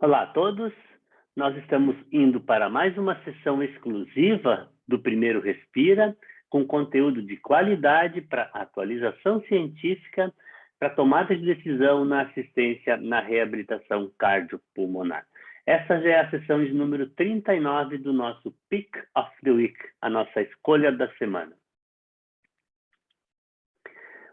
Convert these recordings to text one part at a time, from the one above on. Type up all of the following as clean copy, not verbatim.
Olá a todos, nós estamos indo para mais uma sessão exclusiva do Primeiro Respira, com conteúdo de qualidade para atualização científica, para tomada de decisão na assistência na reabilitação cardiopulmonar. Essa já é a sessão de número 39 do nosso Pick of the Week, a nossa escolha da semana.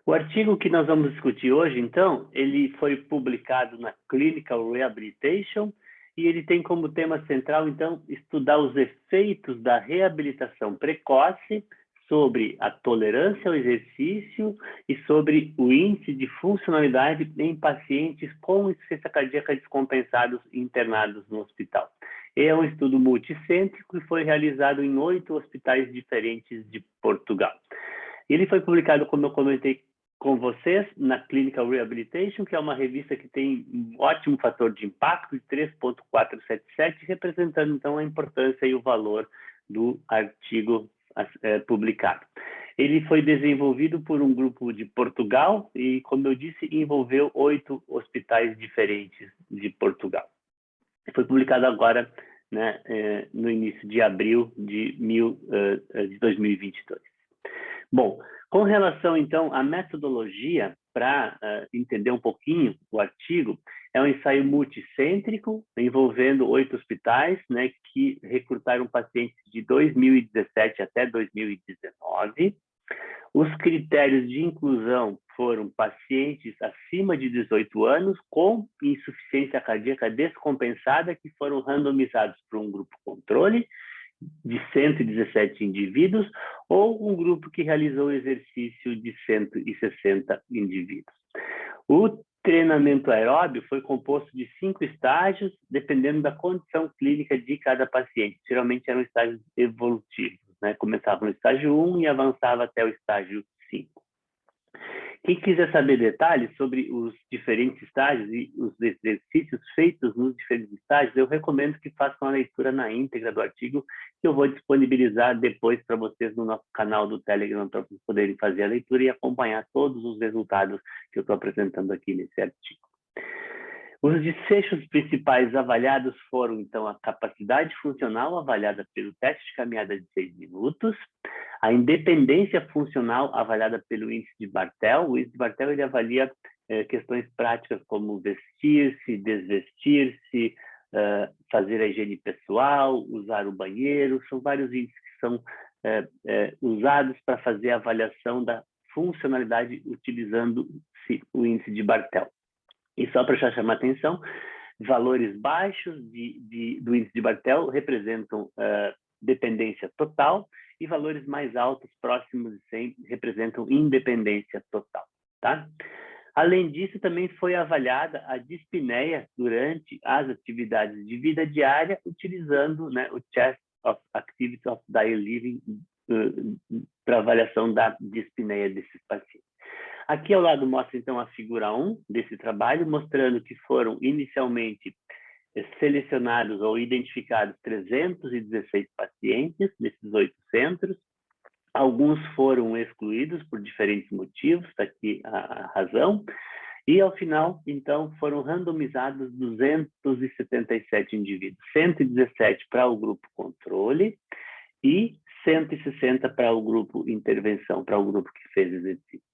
O artigo que nós vamos discutir hoje, então, ele foi publicado na Clinical Rehabilitation e ele tem como tema central, então, estudar os efeitos da reabilitação precoce sobre a tolerância ao exercício e sobre o índice de funcionalidade em pacientes com insuficiência cardíaca descompensados internados no hospital. É um estudo multicêntrico e foi realizado em 8 hospitais diferentes de Portugal. Ele foi publicado, como eu comentei com vocês, na Clinical Rehabilitation, que é uma revista que tem um ótimo fator de impacto de 3.477, representando, então, a importância e o valor do artigo publicado. Ele foi desenvolvido por um grupo de Portugal e, como eu disse, envolveu 8 hospitais diferentes de Portugal. Foi publicado agora, né, no início de abril de 2022. Bom, com relação, então, à metodologia, para entender um pouquinho o artigo, é um ensaio multicêntrico, envolvendo 8 hospitais, né, que recrutaram pacientes de 2017 até 2019. Os critérios de inclusão foram pacientes acima de 18 anos com insuficiência cardíaca descompensada, que foram randomizados para um grupo controle, de 117 indivíduos, ou um grupo que realizou o exercício de 160 indivíduos. O treinamento aeróbio foi composto de 5 estágios, dependendo da condição clínica de cada paciente. Geralmente eram estágios evolutivos, né? Começava no estágio 1 e avançava até o estágio 5. Quem quiser saber detalhes sobre os diferentes estágios e os exercícios feitos nos diferentes estágios, eu recomendo que façam a leitura na íntegra do artigo, que eu vou disponibilizar depois para vocês no nosso canal do Telegram, para vocês poderem fazer a leitura e acompanhar todos os resultados que eu estou apresentando aqui nesse artigo. Os desfechos principais avaliados foram, então, a capacidade funcional avaliada pelo teste de caminhada de 6 minutos, a independência funcional avaliada pelo índice de Barthel. O índice de Barthel ele avalia questões práticas como vestir-se, desvestir-se, fazer a higiene pessoal, usar o banheiro. São vários índices que são usados para fazer a avaliação da funcionalidade utilizando-se o índice de Barthel. E só para chamar a atenção, valores baixos do índice de Barthel representam dependência total e valores mais altos, próximos de 100, representam independência total, tá? Além disso, também foi avaliada a dispneia durante as atividades de vida diária, utilizando, né, o Chest of Activity of Daily Living para avaliação da dispneia desses pacientes. Aqui ao lado mostra, então, a figura 1 desse trabalho, mostrando que foram inicialmente selecionados ou identificados 316 pacientes nesses 8 centros. Alguns foram excluídos por diferentes motivos, está aqui a razão. E, ao final, então, foram randomizados 277 indivíduos, 117 para o grupo controle e 160 para o grupo intervenção, para o grupo que fez exercício.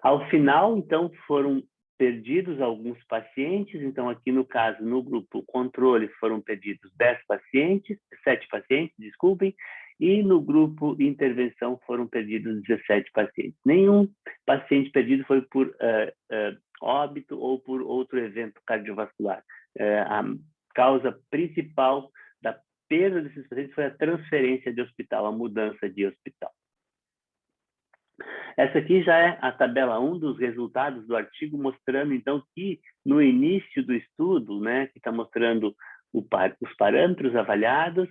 Ao final, então, foram perdidos alguns pacientes. Então, aqui no caso, no grupo controle, foram perdidos 7 pacientes, desculpem, e no grupo intervenção foram perdidos 17 pacientes. Nenhum paciente perdido foi por óbito ou por outro evento cardiovascular. A causa principal da perda desses pacientes foi a transferência de hospital, a mudança de hospital. Essa aqui já é a tabela 1 dos resultados do artigo, mostrando, então, que no início do estudo, né, que está mostrando os parâmetros avaliados,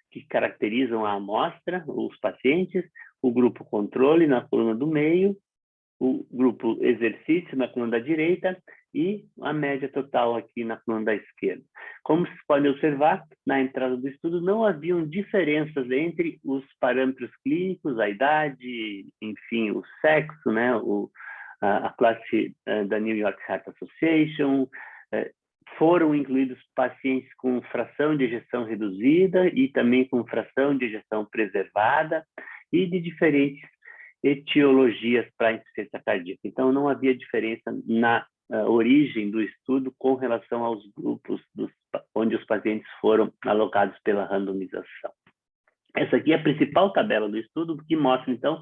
que caracterizam a amostra, os pacientes, o grupo controle na coluna do meio, o grupo exercício na coluna da direita e a média total aqui na coluna da esquerda. Como vocês podem observar, na entrada do estudo não haviam diferenças entre os parâmetros clínicos, a idade, enfim, o sexo, né, a classe da New York Heart Association. Foram incluídos pacientes com fração de ejeção reduzida e também com fração de ejeção preservada e de diferentes etiologias para a insuficiência cardíaca. Então, não havia diferença na origem do estudo com relação aos grupos onde os pacientes foram alocados pela randomização. Essa aqui é a principal tabela do estudo, que mostra, então,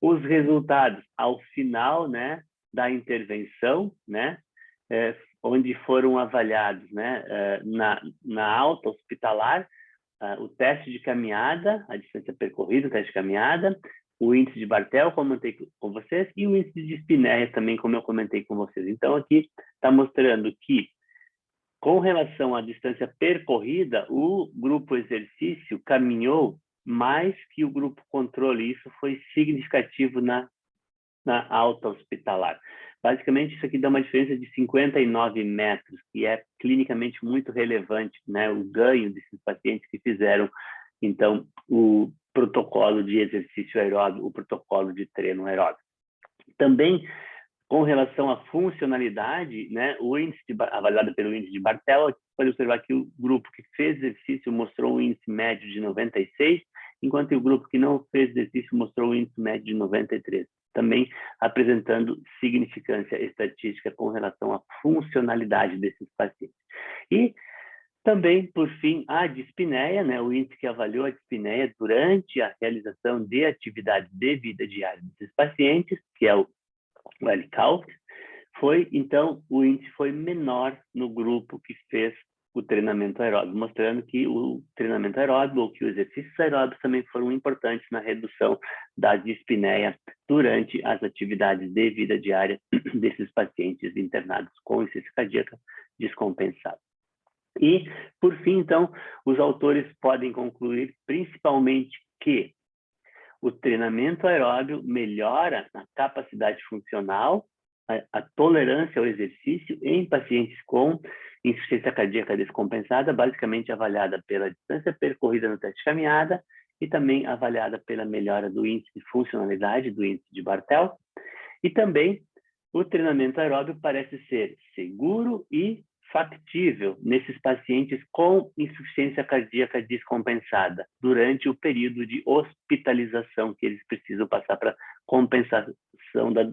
os resultados ao final, né, da intervenção, né, onde foram avaliados, né, na alta hospitalar, o teste de caminhada, a distância percorrida, o teste de caminhada, o índice de Barthel, como eu comentei com vocês, e o índice de dispneia também, como eu comentei com vocês. Então, aqui está mostrando que, com relação à distância percorrida, o grupo exercício caminhou mais que o grupo controle. Isso foi significativo na alta hospitalar. Basicamente, isso aqui dá uma diferença de 59 metros, que é clinicamente muito relevante, né? O ganho desses pacientes que fizeram, então, o protocolo de exercício aeróbio, o protocolo de treino aeróbio. Também, com relação à funcionalidade, né, o índice avaliado pelo índice de Barthel, pode observar que o grupo que fez exercício mostrou um índice médio de 96, enquanto o grupo que não fez exercício mostrou um índice médio de 93, também apresentando significância estatística com relação à funcionalidade desses pacientes. E também, por fim, a dispneia, né, o índice que avaliou a dispneia durante a realização de atividades de vida diária desses pacientes, que é o LCAUT, então, o índice foi menor no grupo que fez o treinamento aeróbio, mostrando que o treinamento aeróbio ou que os exercícios aeróbios também foram importantes na redução da dispneia durante as atividades de vida diária desses pacientes internados com insuficiência cardíaca descompensada. E, por fim, então, os autores podem concluir principalmente que o treinamento aeróbio melhora a capacidade funcional, a tolerância ao exercício em pacientes com insuficiência cardíaca descompensada, basicamente avaliada pela distância percorrida no teste de caminhada e também avaliada pela melhora do índice de funcionalidade, do índice de Barthel. E também o treinamento aeróbio parece ser seguro e factível nesses pacientes com insuficiência cardíaca descompensada durante o período de hospitalização que eles precisam passar para compensação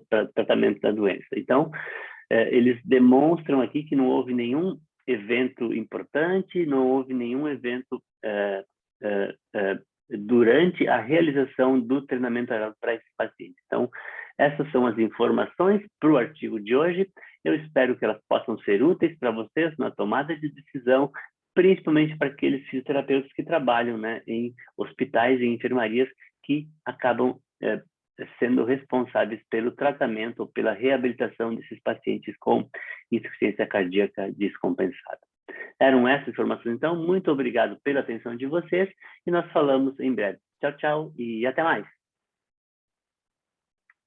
para tratamento da doença. Então, eles demonstram aqui que não houve nenhum evento importante, não houve nenhum evento durante a realização do treinamento aeróbico para esses pacientes. Então, essas são as informações para o artigo de hoje. Eu espero que elas possam ser úteis para vocês na tomada de decisão, principalmente para aqueles fisioterapeutas que trabalham, né, em hospitais e enfermarias que acabam sendo responsáveis pelo tratamento ou pela reabilitação desses pacientes com insuficiência cardíaca descompensada. Eram essas informações, então. Muito obrigado pela atenção de vocês e nós falamos em breve. Tchau, tchau e até mais.